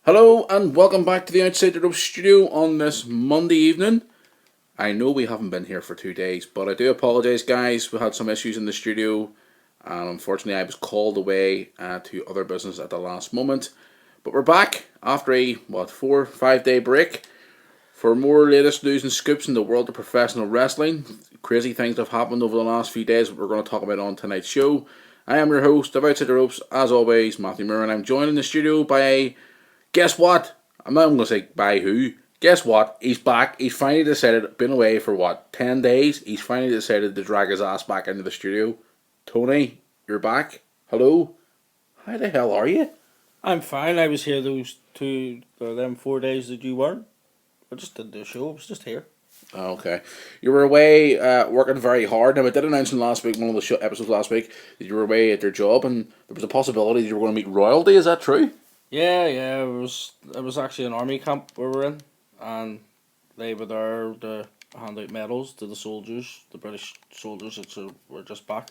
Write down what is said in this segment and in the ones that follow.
Hello and welcome back to the Outside the Ropes studio on this Monday evening. I know we haven't been here for 2 days, but I do apologise, guys. We had some issues in the studio, and unfortunately, I was called away to other business at the last moment. But we're back after a 4-5 day break for more latest news and scoops in the world of professional wrestling. Crazy things have happened over the last few days that we're going to talk about on tonight's show. I am your host of Outside the Ropes, as always, Matthew Moore, and I'm joined in the studio by guess what? I'm not even going to say by who. Guess what? He's back. He's finally decided, been away for 10 days? He's finally decided to drag his ass back into the studio. Tony, you're back. Hello? How the hell are you? I'm fine. I was here those 4 days that you weren't. I just did the show. I was just here. Okay. You were away working very hard. Now, I did announce in last week, one of the episodes last week, that you were away at your job and there was a possibility that you were going to meet royalty. Is that true? Yeah. It was actually an army camp we were in, and they were there to hand out medals to the soldiers, the British soldiers that were just back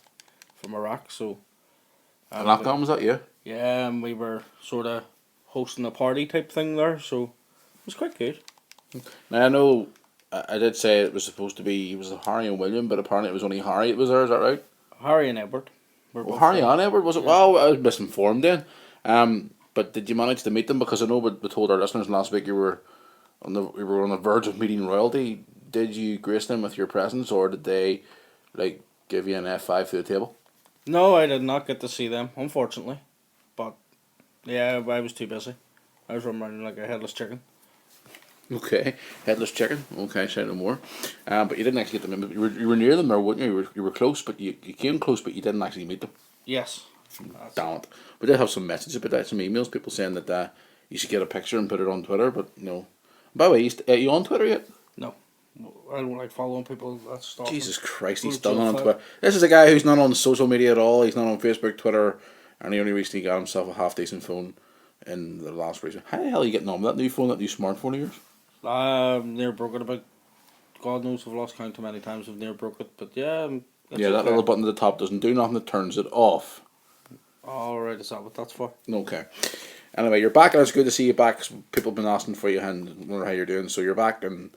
from Iraq. So, And Afghan, was that you? yeah, and we were sort of hosting a party type thing there. So it was quite good. Now, I know I did say it was supposed to be, it was Harry and William, but apparently it was only Harry that was there, is that right? Harry and Edward. Well, Harry and Edward, was it? Yeah. Well, I was misinformed then. But did you manage to meet them? Because I know we told our listeners last week you were on the verge of meeting royalty. Did you grace them with your presence, or did they give you an F5 through the table? No, I did not get to see them, unfortunately. But yeah, I was too busy. I was running around like a headless chicken. Okay, headless chicken. Okay, say no more. But you didn't actually get them. You were near them, or wouldn't you? You were close, but you came close, but you didn't actually meet them. Yes. Damn it. We did have some messages about that, some emails, people saying that you should get a picture and put it on Twitter, but no. By the way, are you on Twitter yet? No. I don't like following people. That's stuff. Jesus Christ, he's still not on Twitter. This is a guy who's not on social media at all. He's not on Facebook, Twitter, and he only recently got himself a half-decent phone in the last reason. How the hell are you getting on with that new phone, that new smartphone of yours? Near broke it about, God knows, I've lost count how many times I've near broke it, but yeah. Yeah, that little button at the top doesn't do nothing, it turns it off. Alright, is that what that's for? Okay. Anyway, you're back and it's good to see you back. People have been asking for you and wonder how you're doing. So you're back and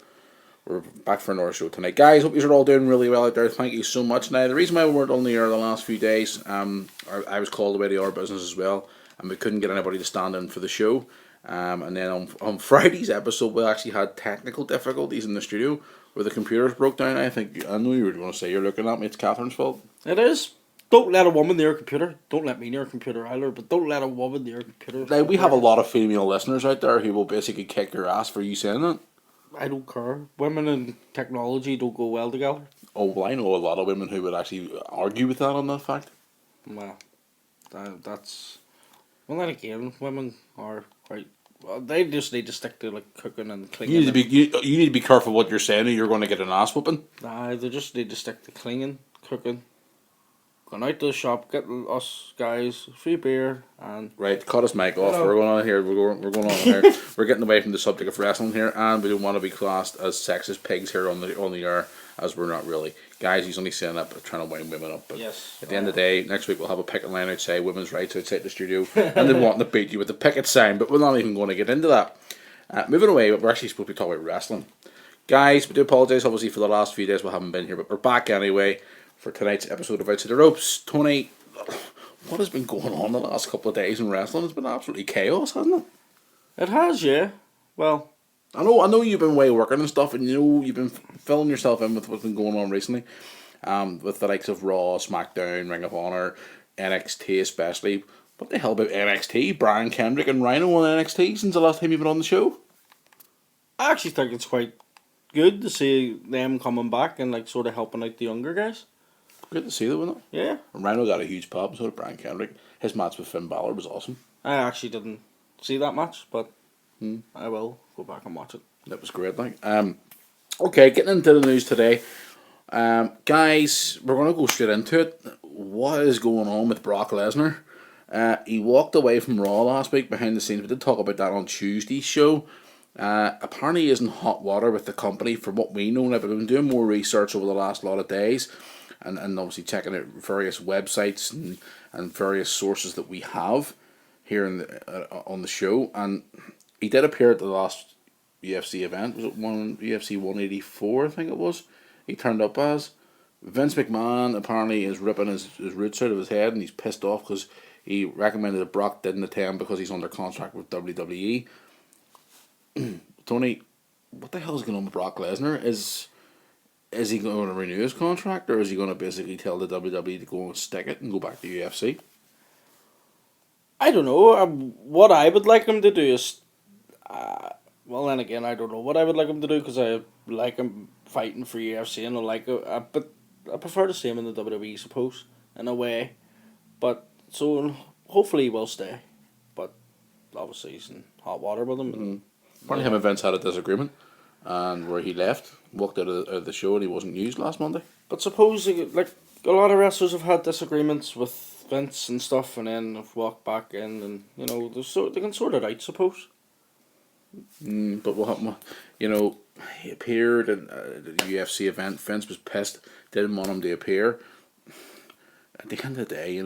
we're back for another show tonight. Guys, hope you're all doing really well out there. Thank you so much. Now, the reason why we weren't on the air the last few days, I was called away to our business as well, and we couldn't get anybody to stand in for the show. And then on Friday's episode, we actually had technical difficulties in the studio where the computers broke down. I know you were going to say you're looking at me. It's Catherine's fault. It is. Don't let a woman near a computer. Don't let me near a computer either, but don't let a woman near a computer. Now, we have a lot of female listeners out there who will basically kick your ass for you saying that. I don't care. Women and technology don't go well together. Oh, well, I know a lot of women who would actually argue with that on that fact. Well, that's... Well, then again, women are quite... Well, they just need to stick to cooking and cleaning. You need to be careful what you're saying or you're going to get an ass whooping. Nah, they just need to stick to cleaning, cooking, going out to the shop, get us guys free beer and... Right, cut his mic off. We're going on here. We're going on here. We're getting away from the subject of wrestling here, and we don't want to be classed as sexist pigs here on the air, as we're not really. Guys, he's only saying that trying to wind women up. But yes. At the end of the day, next week we'll have a picket line outside women's rights outside the studio, and they're wanting to beat you with the picket sign. But we're not even going to get into that. Moving away, we're actually supposed to be talking about wrestling. Guys, we do apologise obviously for the last few days we haven't been here, but we're back anyway for tonight's episode of Outside the Ropes. Tony, what has been going on the last couple of days in wrestling? It's been absolutely chaos, hasn't it? It has, yeah. Well, I know you've been away working and stuff, and you've been filling yourself in with what's been going on recently, with the likes of Raw, SmackDown, Ring of Honor, NXT especially. What the hell about NXT? Brian Kendrick and Rhino on NXT since the last time you've been on the show? I actually think it's quite good to see them coming back and sort of helping out the younger guys. Good to see that, wasn't it? Yeah. And Rhino got a huge pop, so did Brian Kendrick. His match with Finn Balor was awesome. I actually didn't see that match, but I will go back and watch it. That was great, okay, getting into the news today. Guys, we're going to go straight into it. What is going on with Brock Lesnar? He walked away from Raw last week behind the scenes. We did talk about that on Tuesday's show. Apparently he is in hot water with the company from what we know. Now, but we've been doing more research over the last lot of days and obviously checking out various websites and various sources that we have here on the show. And he did appear at the last UFC event. Was it UFC 184? I think it was. He turned up as Vince McMahon. Apparently, is ripping his roots out of his head, and he's pissed off because he recommended that Brock didn't attend because he's under contract with WWE. Tony, what the hell is going on with Brock Lesnar? Is he going to renew his contract, or is he going to basically tell the WWE to go and stick it and go back to UFC? I don't know. What I would like him to do is, well, then again, I don't know what I would like him to do because I like him fighting for UFC and I like it, but I prefer to see him in the WWE, I suppose, in a way. But so hopefully he will stay, but obviously he's in hot water with him. Mm-hmm. Apparently, him and Vince had a disagreement, and where he left, walked out of the show, and he wasn't used last Monday. But suppose like a lot of wrestlers have had disagreements with Vince and stuff, and then have walked back in, and they can sort it out, suppose. But he appeared at the UFC event. Vince was pissed, didn't want him to appear. At the end of the day,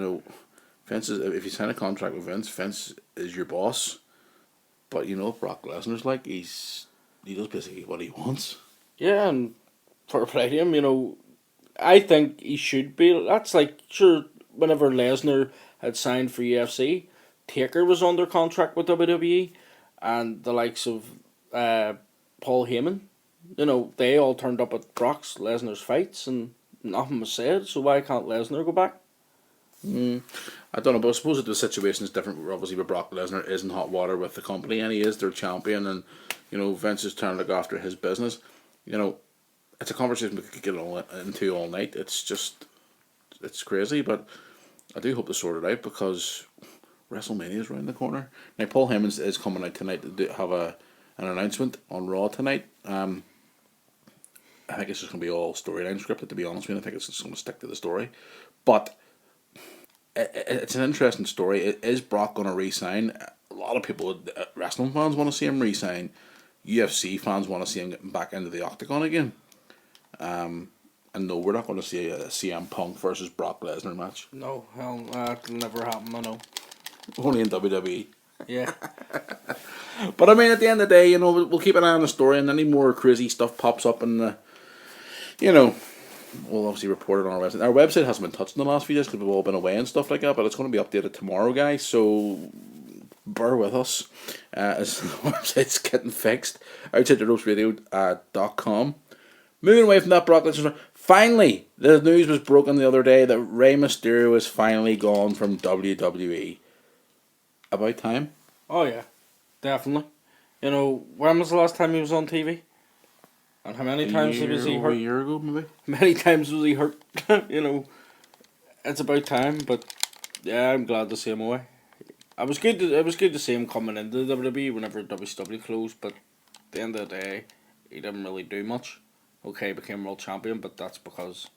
Vince is, if you sign a contract with Vince, Vince is your boss. But Brock Lesnar's like he does basically what he wants. Yeah, and fair play to him. I think he should be. That's like sure. Whenever Lesnar had signed for UFC, Taker was under contract with WWE, and the likes of Paul Heyman, they all turned up at Brock Lesnar's fights, and nothing was said. So why can't Lesnar go back? I don't know, but I suppose that the situation is different. Obviously, but Brock Lesnar is in hot water with the company, and he is their champion, and Vince is trying to look after his business. It's a conversation we could get into all night. It's crazy, but I do hope to sort it out because WrestleMania is around the corner. Now, Paul Heyman is coming out tonight to have an announcement on Raw tonight. I think it's just going to be all storyline scripted, to be honest with you. I think it's just going to stick to the story. But it's an interesting story. Is Brock going to re-sign? A lot of people, wrestling fans, want to see him re-sign. UFC fans want to see him getting back into the octagon again. And no, we're not going to see a CM Punk versus Brock Lesnar match. No, hell, that'll never happen, I know. Only in WWE. Yeah. But I mean, at the end of the day, we'll keep an eye on the story, and any more crazy stuff pops up, and we'll obviously report it on our website. Our website hasn't been touched in the last few days because we've all been away and stuff like that, but it's going to be updated tomorrow, guys, so bear with us as the website's getting fixed. OutsideTheRopesRadio.com. Moving away from that, Brock Lesnar. Finally, the news was broken the other day that Rey Mysterio is finally gone from WWE. About time. Oh yeah, definitely. When was the last time he was on TV? And how many times was he hurt? A year ago, maybe. How many times was he hurt? It's about time. But yeah, I'm glad to see him away. It was good to see him coming into the WWE whenever WCW closed. But at the end of the day, he didn't really do much. Okay, he became world champion, but that's because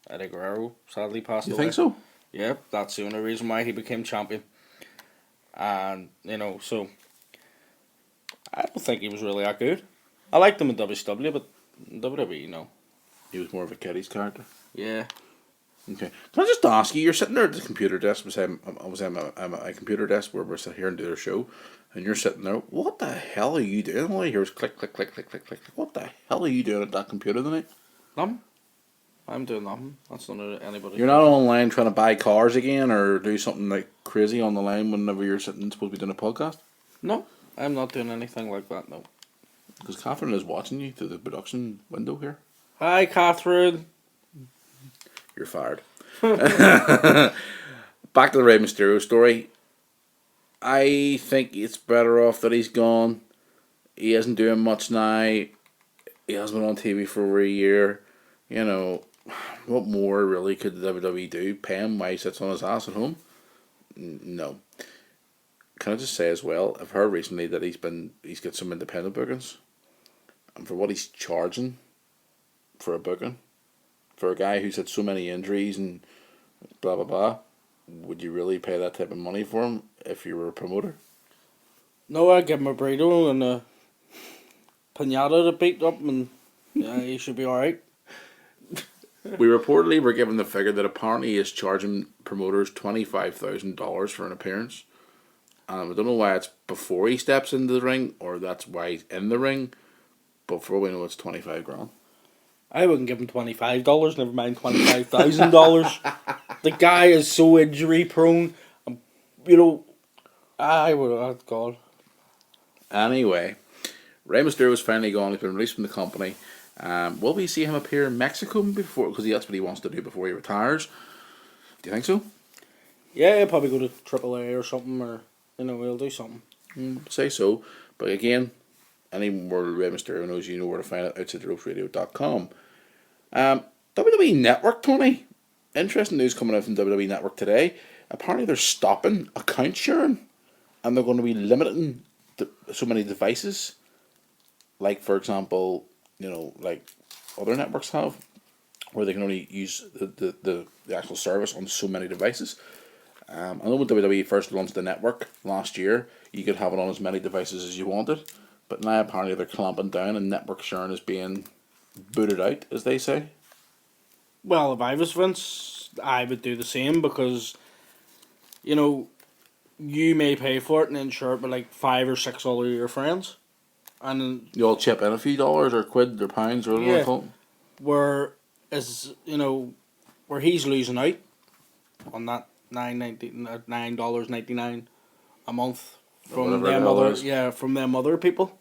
Eddie Guerrero sadly passed away. You think so? Yeah, that's the only reason why he became champion. And, so I don't think he was really that good. I liked him in WCW, but in WWE, no. He was more of a Keddy's character. Yeah. Okay. Can I just ask you, you're sitting there at the computer desk, I'm at a computer desk where we're sitting here and do our show, and you're sitting there, what the hell are you doing? All I hear is click, click, click, click, click, click. What the hell are you doing at that computer tonight? Nothing. I'm doing nothing. That's not anybody. You're not online trying to buy cars again or do something like crazy on the line whenever you're supposed to be doing a podcast? No, I'm not doing anything like that, no. Because Catherine is watching you through the production window here. Hi, Catherine. You're fired. Back to the Rey Mysterio story. I think it's better off that he's gone. He isn't doing much now. He hasn't been on TV for over a year. What more really could the WWE do? Pay him while he sits on his ass at home? No. Can I just say as well, I've heard recently that he's got some independent bookings. And for what he's charging for a booking, for a guy who's had so many injuries and blah blah blah, would you really pay that type of money for him if you were a promoter? No, I'd give him a burrito and a pinata to beat up and he should be alright. We reportedly were given the figure that apparently he is charging promoters $25,000 for an appearance. I don't know why it's before he steps into the ring or that's why he's in the ring. But for all we know, it's 25 grand. I wouldn't give him $25. Never mind $25,000. The guy is so injury prone. You know, I would. Oh God. Anyway, Rey Mysterio's finally gone. He's been released from the company. Will we see him appear in Mexico before? Because that's what he wants to do before he retires. Do you think so? Yeah, he'll probably go to AAA or something, or he'll do something. Say so. But again, any more Rey Mysterio knows, you know where to find it, outsidetheropesradio.com. WWE Network, Tony. Interesting news coming out from WWE Network today. Apparently they're stopping account sharing. And they're going to be limiting so many devices. Like, for example, like other networks have. Where they can only use the actual service on so many devices. I know when WWE first launched the network last year, you could have it on as many devices as you wanted. But now apparently they're clamping down and network sharing is being booted out, as they say. Well, if I was Vince, I would do the same because, you may pay for it and then share it with like 5 or 6 other of your friends. And You all chip in a few dollars or quid or pounds or whatever you call it. Where he's losing out on that $9.99 a month from them other people.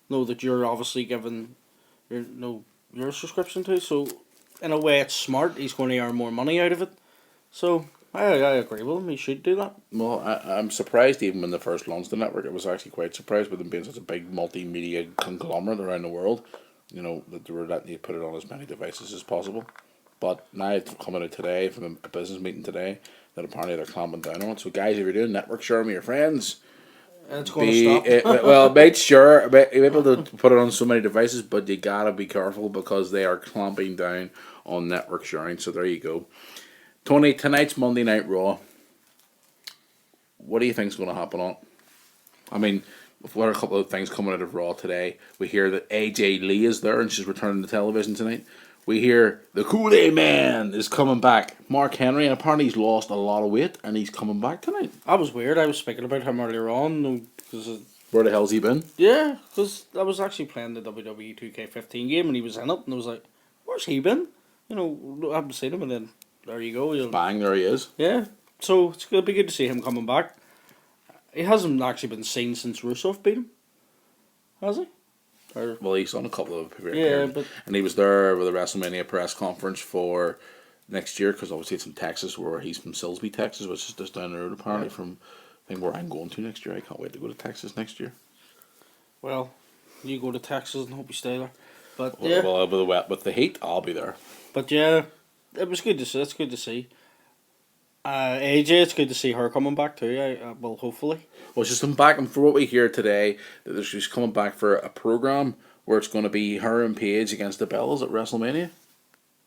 Know that you're obviously giving your subscription to. So in a way, it's smart. He's going to earn more money out of it. So I agree with him. He should do that. Well, I'm surprised even when they first launched the network. I was actually quite surprised with them being such a big multimedia conglomerate around the world. That they were letting you put it on as many devices as possible. But now it's coming out today from a business meeting today that apparently they're clamping down on it. So guys, if you're doing network sharing with your friends, it's going to stop. Well, make sure you're able to put it on so many devices, but you gotta be careful because they are clamping down on network sharing. So there you go. Tony, tonight's Monday Night Raw. What do you think's going to happen on? I mean, we've got a couple of things coming out of Raw today. We hear that AJ Lee is there and she's returning to television tonight. We hear the Kool-Aid Man is coming back. Mark Henry, and apparently he's lost a lot of weight and he's coming back tonight. That was weird. I was speaking about him earlier on. Where the hell's he been? Yeah, because I was actually playing the WWE 2K15 game and he was in it and I was like, where's he been? I haven't seen him and then there you go. Bang, there he is. Yeah, so it's going to be good to see him coming back. He hasn't actually been seen since Rusev beat him, has he? Well, he's on a couple of and he was there with the WrestleMania press conference for next year because obviously it's in Texas, where he's from Silsbee, Texas, which is just down the road apparently from where I'm going to next year. I can't wait to go to Texas next year. Well, you go to Texas and hope you stay there. But with the heat, I'll be there. But yeah, it was good to see. It's good to see. AJ, it's good to see her coming back too. Well, hopefully. Well, she's come back, and for what we hear today, that she's coming back for a program where it's going to be her and Paige against the Bellas at WrestleMania.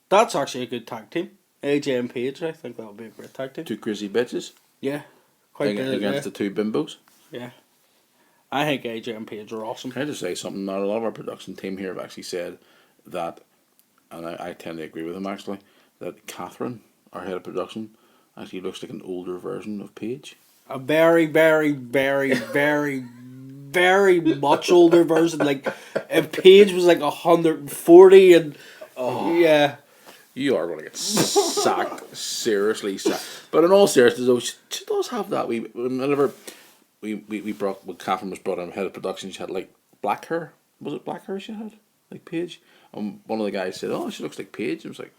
That's actually a good tag team. AJ and Paige, I think that would be a great tag team. Two crazy bitches. Yeah, quite good against the two bimbos. Yeah, I think AJ and Paige are awesome. Can I just say something? Now, a lot of our production team here have actually said that, and I tend to agree with them actually, that Catherine, our head of production, actually looks like an older version of Paige. A very, very, very, very, very much older version. Like, if Paige was like 140 and... Oh, yeah. You are going to get sacked. Seriously sacked. But in all seriousness, though, she does have that. Whenever when Catherine was brought in head of production, she had like black hair. Was it black hair she had? Like Paige? And one of the guys said, oh, she looks like Paige. I was like,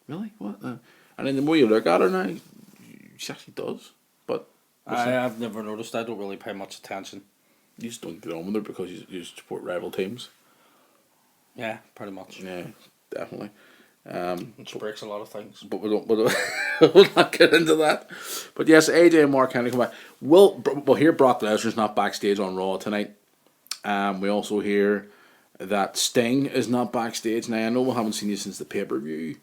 really? What? And then the more you look at her now, she actually does. But I've never noticed. I don't really pay much attention. You just don't get on with her because you support rival teams. Yeah, pretty much. Yeah, definitely. Which breaks a lot of things. But we'll not get into that. But yes, AJ and Mark Henry come back. We'll hear Brock Lesnar's not backstage on Raw tonight. We also hear that Sting is not backstage. Now, I know we haven't seen you since the pay-per-view.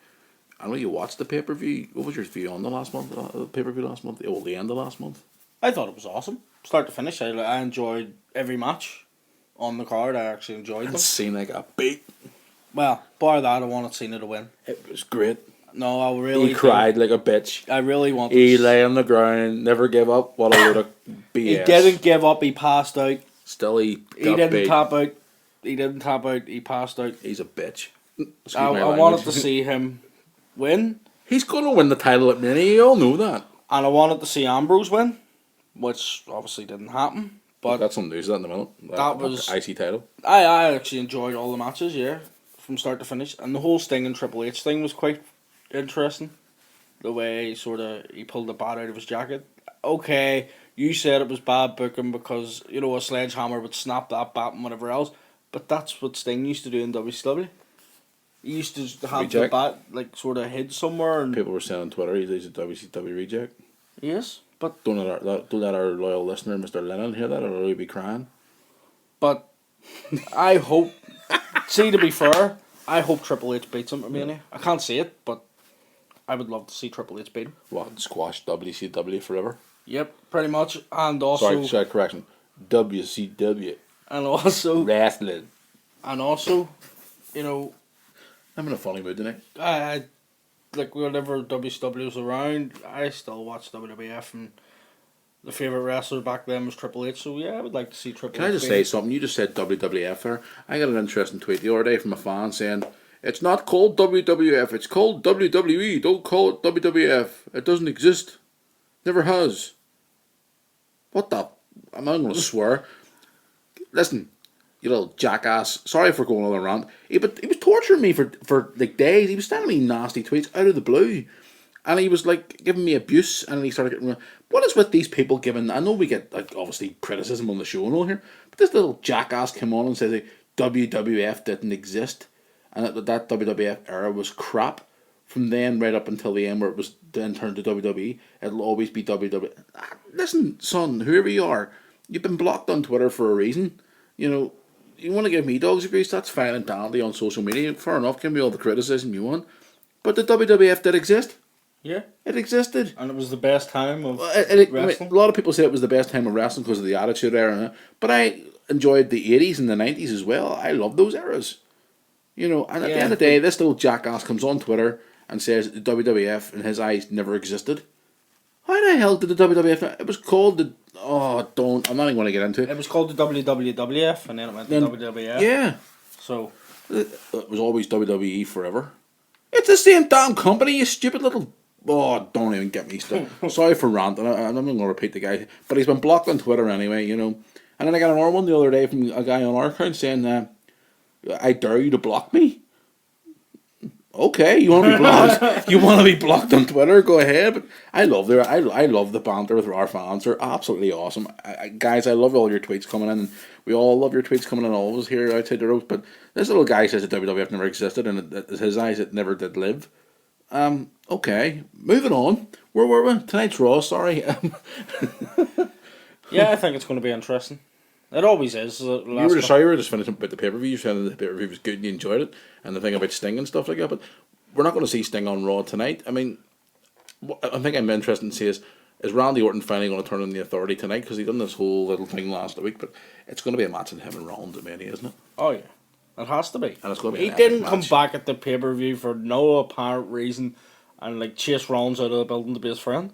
I know you watched the pay-per-view. What was your view on the last month? The pay-per-view last month? Well, the end of last month? I thought it was awesome. Start to finish. I enjoyed every match on the card. I actually enjoyed them. It seemed like a beat. Well, bar that, I wanted Cena to win. It was great. No, I really He cried like a bitch. I really want He to. lay on the ground, never give up. What a load of BS. He didn't give up. He passed out. Still, he He got didn't beat. tap out. He didn't tap out. He passed out. He's a bitch. Excuse I my wanted language. to see him win, He's going to win the title at Mania. You all know that. and I wanted to see Ambrose win, which obviously didn't happen. But But that's some news that in the minute. that was IC title. I actually enjoyed all the matches, yeah, from start to finish, and the whole Sting and Triple H thing was quite interesting. The way he pulled the bat out of his jacket. Okay, you said it was bad booking because a sledgehammer would snap that bat and whatever else, but that's what Sting used to do in WCW. He used to have Reject. the bat hid somewhere, and People were saying on Twitter he's a WCW reject. yes, but Don't let our loyal listener, Mr. Lennon, hear that, or he'll be crying. But I hope. See, to be fair, I hope Triple H beats him at Mania. I can't see it, but I would love to see Triple H beat him. What, squash WCW forever? Yep, pretty much, and also Sorry, correction. WCW. and also Wrestling. and also, you know, I'm in a funny mood tonight. I like whenever WCW was around, I still watch WWF, and the favorite wrestler back then was Triple H. So yeah, I would like to see Triple H. Can I just beat say him. something? You just said WWF there. I got an interesting tweet the other day from a fan saying, it's not called WWF, it's called WWE. Don't call it WWF. It doesn't exist. Never has. What the? I'm not going to swear. Listen, you little jackass. Sorry for going on a rant. He was torturing me for like days. He was sending me nasty tweets out of the blue. And he was like giving me abuse, and he started getting. What is with these people giving? I know we get like obviously criticism on the show and all here, but this little jackass came on and said that WWF didn't exist, and that WWF era was crap. From then right up until the end, where it was then turned to WWE, it'll always be WWE. Listen, son, whoever you are, you've been blocked on Twitter for a reason. You know, you want to give me dogs abuse? That's fine and dandy on social media. Fair enough, give me all the criticism you want. But the WWF did exist. Yeah, It existed. and it was the best time of A wrestling. lot of people say it was the best time of wrestling because of the Attitude Era, but I enjoyed the 80s and the 90s as well. I love those eras. You know, and at the end of the day, this little jackass comes on Twitter and says the WWF, in his eyes, never existed. How the hell did the WWF... It was called the... Oh, don't... I'm not even going to get into it. It was called the WWF, and then it went to WWF. Yeah. So It was always WWE forever. It's the same damn company, you stupid little... Oh, don't even get me started. Sorry for ranting. I'm not going to repeat the guy. But he's been blocked on Twitter anyway, you know. And then I got another one the other day from a guy on our account saying, I dare you to block me. Okay, you want to be blocked? You want to be blocked on Twitter? Go ahead. But I love the banter with our fans. They're absolutely awesome. Guys, I love all your tweets coming in. And we all love your tweets coming in always here outside the road. But this little guy says that WWF never existed, and in his eyes it never did live. Okay, moving on. Where were we? Tonight's Raw, sorry. yeah, I think it's going to be interesting. It always is. You were just finishing about the pay-per-view. You said the pay-per-view was good and you enjoyed it, and the thing about Sting and stuff like that, but we're not going to see Sting on Raw tonight. I mean, I think I'm interested to see is Randy Orton finally going to turn on the Authority tonight, because he done this whole little thing last week, but it's going to be a match in him and Rollins at Mania, isn't it? Oh yeah, it has to be. And it's going to be He an epic didn't come match. back at the pay-per-view for no apparent reason, and like chase Rollins out of the building to be his friend.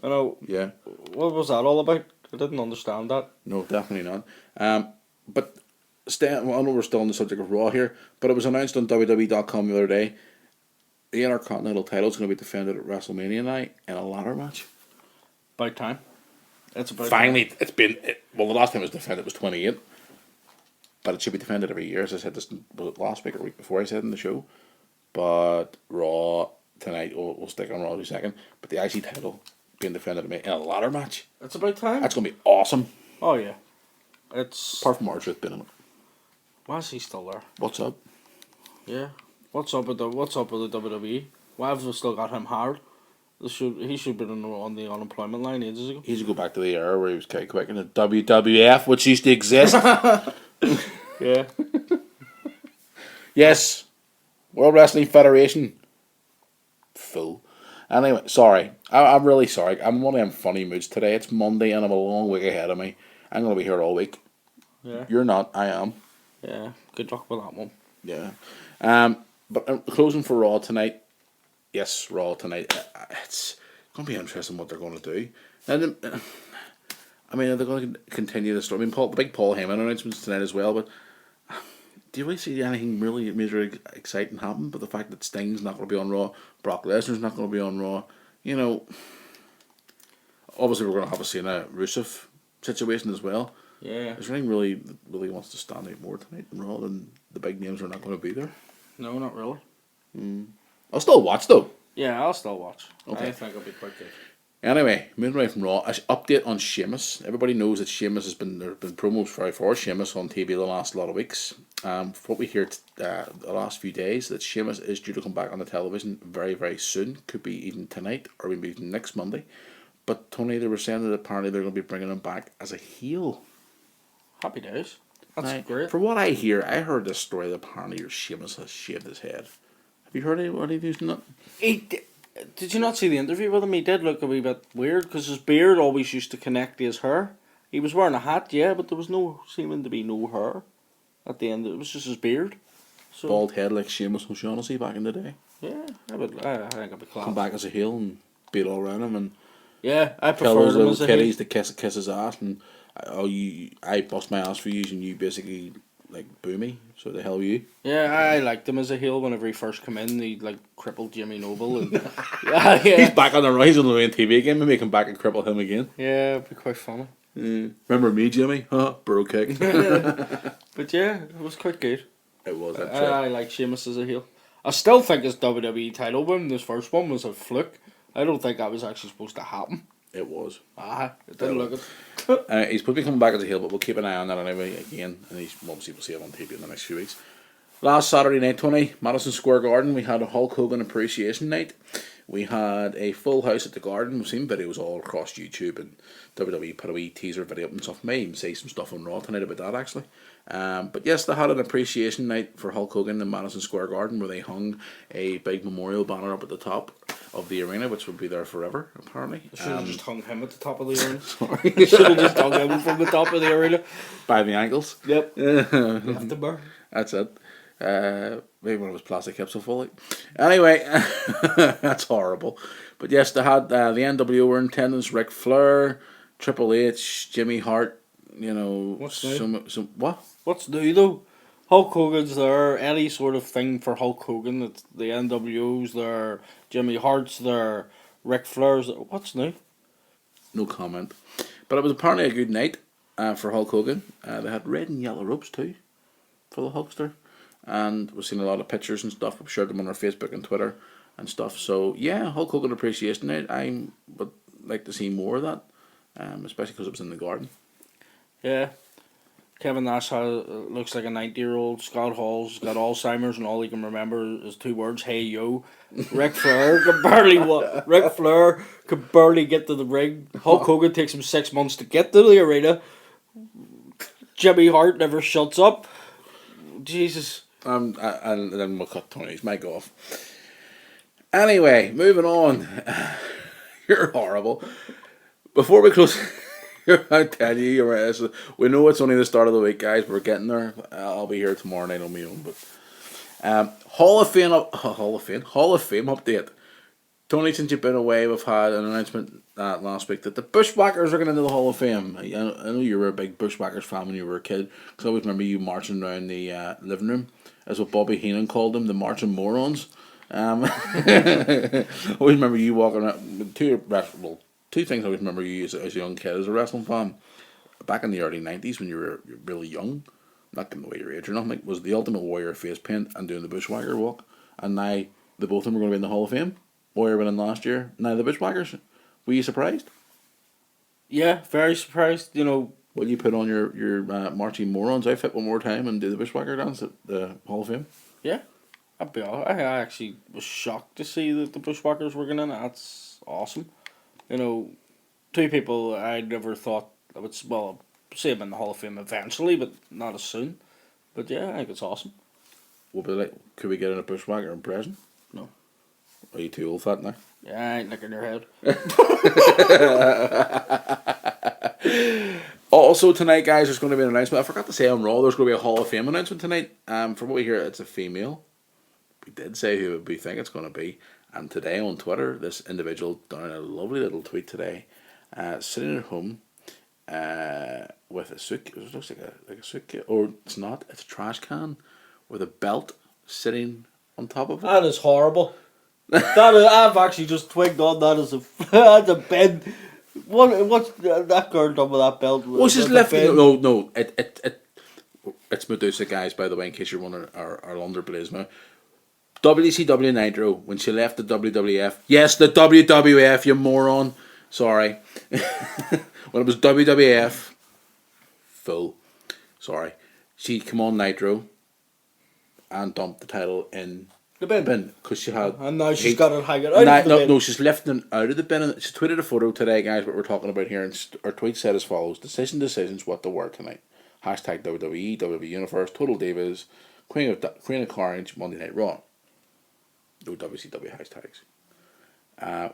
You know, Yeah. what was that all about? I didn't understand that. No, definitely not. But I know we're still on the subject of Raw here, but it was announced on WWE.com the other day. The Intercontinental title is going to be defended at WrestleMania night in a ladder match. About time. It's about Finally, the last time it was defended was 28, but it should be defended every year. As I said this was it last week or week before I said in the show. But Raw tonight, we'll stick on Raw in a second. But the IC title being defended in a ladder match. It's about time. That's going to be awesome. Oh yeah, it's. Apart from R-Truth being in it. Why is he still there? What's up? Yeah. What's up with the WWE? Why have we still got him hard? He should have been on the unemployment line ages ago. He should go back to the era where he was quite quick in the WWF, which used to exist. Yeah. Yes. World Wrestling Federation. Fool. Anyway, sorry. I'm really sorry. I'm in one of them funny moods today. It's Monday and I have a long week ahead of me. I'm going to be here all week. Yeah. You're not. I am. Yeah. Good luck with that one. Yeah. But closing for Raw tonight. Yes, Raw tonight. It's going to be interesting what they're going to do. And I mean, are they going to continue the story? I mean, the big Paul Heyman announcements tonight as well. But do you really see anything really major exciting happen? But the fact that Sting's not going to be on Raw, Brock Lesnar's not going to be on Raw. You know, obviously we're going to have a Cena Rusev situation as well. Yeah. Is there anything really wants to stand out more tonight in Raw than the big names are not going to be there? No, not really. I'll still watch though. Yeah, I'll still watch. Okay. I think it'll be quite good. Anyway, moving away from Raw, an update on Sheamus. Everybody knows that Sheamus there have been promos for Sheamus on TV the last lot of weeks. What we hear the last few days, that Sheamus is due to come back on the television very, very soon. Could be even tonight or maybe even next Monday. But Tony, they were saying that apparently they're going to be bringing him back as a heel. Happy days. That's Now, great. For what I hear, I heard this story that apparently your Sheamus has shaved his head. Have you heard any news on that? Did you not see the interview with him? He did look a wee bit weird because his beard always used to connect to his hair. He was wearing a hat, yeah, but there was seeming to be no hair at the end. It was just his beard. So, Bald head like Sheamus O'Shaughnessy back in the day. yeah, I think it'd be class. Come back as a heel and beat all around him and Yeah, I tell prefer those him little as a kiddies heel. to kiss his ass and I bust my ass for you and you basically like boo me. So the hell you. Yeah, I liked him as a heel whenever he first came in. He like crippled Jimmy Noble and yeah, He's back on the rise on the main TV again. Maybe come back and cripple him again. yeah, it'd be quite funny. Remember me, Jimmy? Huh? Bro kick. But yeah, it was quite good. It was that I like Sheamus as a heel. I still think his WWE title win, this first one, was a fluke. I don't think that was actually supposed to happen. It was. It didn't look it. He's supposed to be coming back as a heel, but we'll keep an eye on that anyway again. And obviously we'll see it on TV in the next few weeks. Last Saturday night, Tony, Madison Square Garden, we had a Hulk Hogan Appreciation Night. We had a full house at the Garden. We've seen videos all across YouTube and WWE put a wee teaser video up and stuff. May even say some stuff on Raw tonight about that actually. But yes, they had an appreciation night for Hulk Hogan in Madison Square Garden where they hung a big memorial banner up at the top of the arena, which would be there forever, apparently. Should have just hung him at the top of the arena. Sorry. Should have just hung him from the top of the arena. By the ankles. Yep. Left the bar. That's it. Maybe one of his plastic hips will fall out. Anyway, that's horrible. But yes, they had the NWO were in attendance. Ric Flair, Triple H, Jimmy Hart. You know, What's new? some what? What's new though? Hulk Hogan's there. Any sort of thing for Hulk Hogan. It's the NWO's there. Jimmy Hart's there. Ric Flair's there. What's new? No comment. But it was apparently a good night for Hulk Hogan. They had red and yellow ropes too for the Hulkster. And we've seen a lot of pictures and stuff. We've shared them on our Facebook and Twitter and stuff. So yeah, Hulk Hogan Appreciation Night. I would like to see more of that, especially because it was in the Garden. Yeah. Kevin Nash looks like a 90-year-old. Scott Hall's got Alzheimer's and all he can remember is 2 words, hey yo. Ric Flair could barely get to the ring. Hulk Hogan takes him 6 months to get to the arena. Jimmy Hart never shuts up. Jesus. And then we'll cut Tony's mic off. Anyway, moving on. You're horrible. Before we close, I tell you, we know it's only the start of the week, guys. We're getting there. I'll be here tomorrow night on my own. But Hall of Fame update. Tony, since you've been away, we've had an announcement last week that the Bushwhackers are going into the Hall of Fame. I know you were a big Bushwhackers fan when you were a kid, because I always remember you marching around the living room, as what Bobby Heenan called them, the marching morons. I always remember you walking around. Two things I always remember you as a young kid as a wrestling fan. Back in the early 90s when you were really young, not giving away your age or nothing, was the Ultimate Warrior face paint and doing the Bushwhacker walk. And now the both of them are going to be in the Hall of Fame. Warrior winning last year. Now the Bushwhackers. Were you surprised? Yeah, very surprised. You know, Will you put on your marching morons outfit one more time and do the Bushwhacker dance at the Hall of Fame? yeah, I'd be all. I actually was shocked to see that the Bushwhackers were going in. That's awesome. You know, 2 people I never thought I would. Well, see them in the Hall of Fame eventually, but not as soon. But yeah, I think it's awesome. Could we get in a Bushwhacker impression? No. Are you too old for that now? Yeah, I ain't licking your head. Also tonight, guys, there's going to be an announcement. I forgot to say on Raw, there's going to be a Hall of Fame announcement tonight. From what we hear, it's a female we did say who we think it's going to be. And today on Twitter, this individual done a lovely little tweet today, sitting at home with a suitcase. It looks like a suitcase, or it's not. It's a trash can with a belt sitting on top of it. That is horrible. I've actually just twigged on that as that's a bin. What's that girl done with that belt? Well, she's left. No. It's Medusa, guys. By the way, in case you're wondering, our London Blazma. WCW Nitro when she left the WWF. Yes, the WWF, you moron. Sorry. When it was WWF, full. Sorry. She came on Nitro and dumped the title in the bin. Because she had. And now she's got it hanging out of the bin. No, she's lifting it out of the bin. She tweeted a photo today, guys, what we're talking about here. And her tweet said as follows: Decisions, what the word tonight. Hashtag WWE, WWE Universe, Total Divas, Queen of Carnage, Monday Night Raw. No WCW hashtags.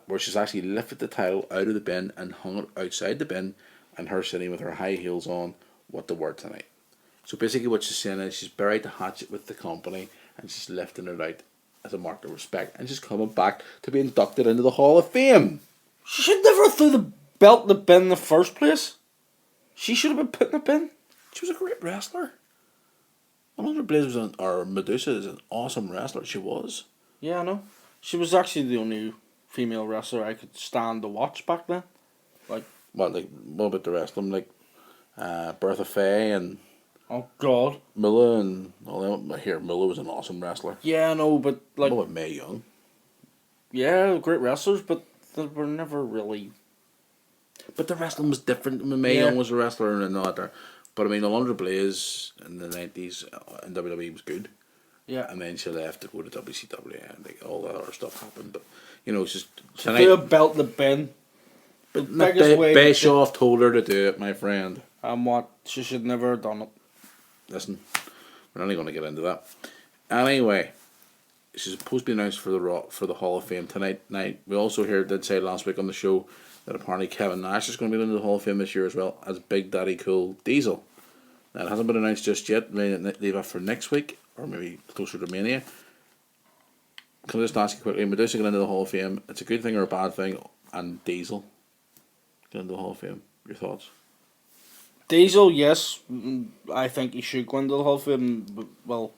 Where she's actually lifted the title out of the bin and hung it outside the bin, and her sitting with her high heels on. What the word tonight. So basically, what she's saying is she's buried the hatchet with the company, and she's lifting it out as a mark of respect, and she's coming back to be inducted into the Hall of Fame. She should never have threw the belt in the bin in the first place. She should have been put in the bin. She was a great wrestler. Alundra Blaze or Medusa is an awesome wrestler. She was. Yeah, I know. She was actually the only female wrestler I could stand to watch back then. What about the rest of them? Like Bertha Faye and. Oh God. Milla and all that. Here, Milla was an awesome wrestler. Yeah, I know, but like. What about Mae Young? Yeah, great wrestlers, but they were never really. But the wrestling was different when Mae Young was a wrestler and all that. But I mean, Alundra Blaze in the 90s in WWE was good. Yeah. And then she left to go to WCW and all that other stuff happened. But, it's just. She threw a belt in the bin. But Bischoff told her to do it, my friend. And what? She should never have done it. Listen, we're only going to get into that. Anyway, she's supposed to be announced for the Hall of Fame tonight. We also did say last week on the show that apparently Kevin Nash is going to be into the Hall of Fame this year as well as Big Daddy Cool Diesel. Now, it hasn't been announced just yet. Maybe leave it for next week or maybe closer to Mania. Can I just ask you quickly, Medusa going into the Hall of Fame, it's a good thing or a bad thing? And Diesel going into the Hall of Fame. Your thoughts? Diesel, yes, I think he should go into the Hall of Fame. Well,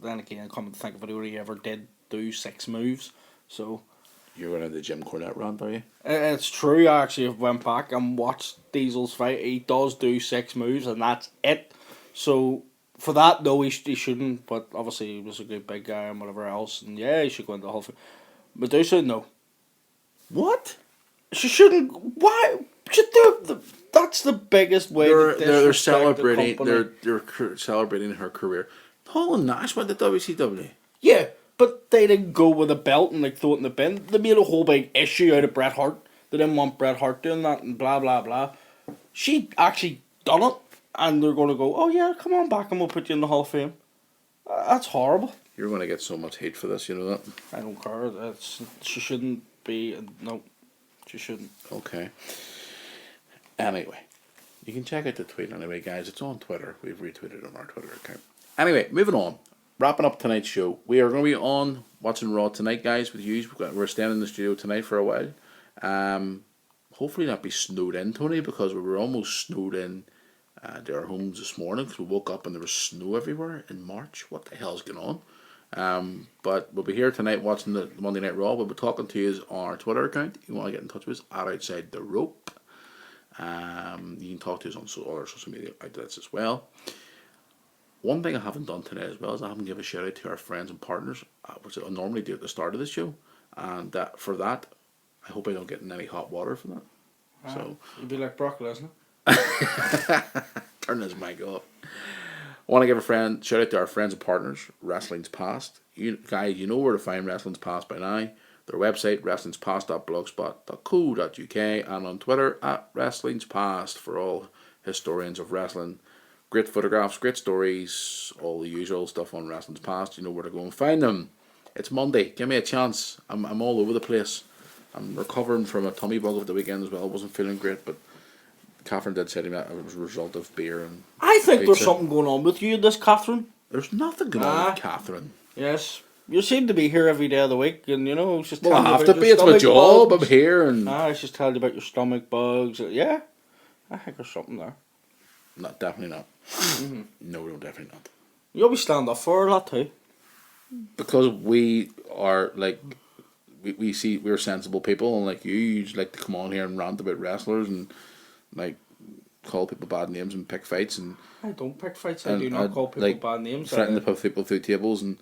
then again, come to think of it, he only ever did do 6 moves. So you're going to the Jim Cornette rant, are you? It's true. I actually went back and watched Diesel's fight. He does do 6 moves, and that's it. So for that, no, he shouldn't. But obviously, he was a good big guy and whatever else. And yeah, he should go into the Hall of Fame. Medusa, no. What? She shouldn't. Why? That's the biggest way. They're celebrating. They're celebrating her career. Hall and Nash went to WCW. Yeah, but they didn't go with a belt and throw it in the bin. They made a whole big issue out of Bret Hart. They didn't want Bret Hart doing that and blah blah blah. She actually done it, and they're going to go, oh yeah, come on back and we'll put you in the Hall of Fame. That's horrible. You're going to get so much hate for this, you know that? I don't care. She shouldn't be. No, she shouldn't. Okay. Anyway, you can check out the tweet anyway, guys. It's on Twitter. We've retweeted it on our Twitter account. Anyway, moving on. Wrapping up tonight's show. We are going to be on watching Raw tonight, guys, with you. We're staying in the studio tonight for a while. Hopefully not be snowed in, Tony, because we were almost snowed in to our homes this morning because we woke up and there was snow everywhere in March. What the hell's going on? But we'll be here tonight watching the Monday Night Raw. We'll be talking to you on our Twitter account. If you want to get in touch with us, at Outside the Rope. You can talk to us on other social media outlets as well. One thing I haven't done today as well is I haven't given a shout out to our friends and partners, which I normally do at the start of the show. And for that, I hope I don't get in any hot water for that. So you'd be like Brock Lesnar. Turn this mic off. I want to give a shout out to our friends and partners, Wrestling's Past. You guys, you know where to find Wrestling's Past by now. Their website, wrestlingspast.blogspot.co.uk, and on Twitter at wrestlingspast for all historians of wrestling. Great photographs, great stories, all the usual stuff on Wrestling's Past. You know where to go and find them. It's Monday. Give me a chance. I'm all over the place. I'm recovering from a tummy bug over the weekend as well. I wasn't feeling great, but Catherine did say to me that it was a result of beer and I think pizza. There's something going on with you, Catherine. There's nothing going on with Catherine. Yes. You seem to be here every day of the week, and it's just Well, telling I you have about to your be. It's my stomach job. bugs. I'm here, and It's just telling you about your stomach bugs. Yeah, I think there's something there. no, definitely not. No, definitely not. You always stand up for that too. Because we are like we see we're sensible people, and like you just like to come on here and rant about wrestlers and like call people bad names and pick fights and I don't pick fights. I do not call people like bad names. threaten to put people through tables and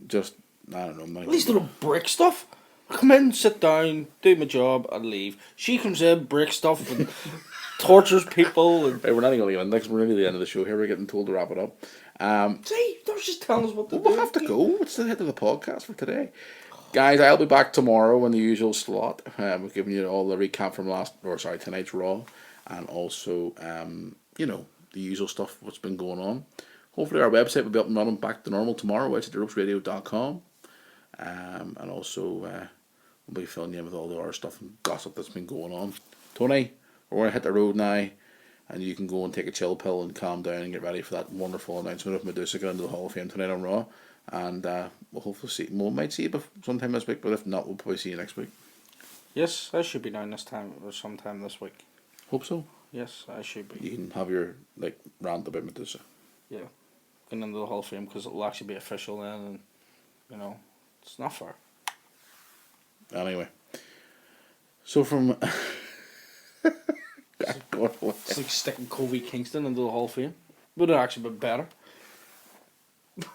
just I don't know. At least they don't break stuff. I come in, sit down, do my job, and leave. She comes in, breaks stuff, and tortures people. And Right, we're not even going to end. We're nearly the end of the show here. We're getting told to wrap it up. see, they're just telling us what to do. We'll have to go. It's the head of the podcast for today. Guys, I'll be back tomorrow in the usual slot. We're giving you all the recap from tonight's Raw, and also, the usual stuff, what's been going on. Hopefully our website will be up and running back to normal tomorrow, www.ropesradio.com. And also, we'll be filling you in with all the other stuff and gossip that's been going on. Tony, we're going to hit the road now, and you can go and take a chill pill and calm down and get ready for that wonderful announcement of Medusa going into the Hall of Fame tonight on Raw. And we'll hopefully see. We might see you sometime this week, but if not, we'll probably see you next week. Yes, I should be down this time or sometime this week. Hope so. Yes, I should be. You can have your rant about Medusa. Yeah, getting into the Hall of Fame because it'll actually be official then, and it's not fair. Anyway, so from It's like sticking Kofi Kingston into the Hall of Fame. Would have actually been better.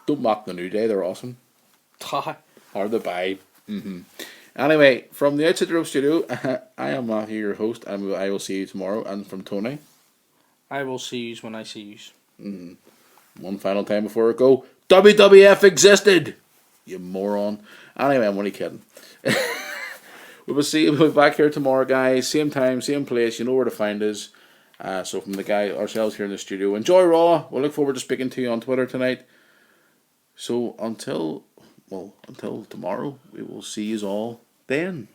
don't mock the New Day; they're awesome. Tie. Hard to buy. Anyway, from the Outside the Rope Studio, I am Matthew, your host, and I will see you tomorrow. And from Tony, I will see you when I see you. one final time before I go, WWF existed, you moron. Anyway, I'm only kidding. We'll be back here tomorrow, guys. Same time, same place. You know where to find us. So from the guy ourselves here in the studio, enjoy Raw. We'll look forward to speaking to you on Twitter tonight. So until tomorrow, we will see you all then.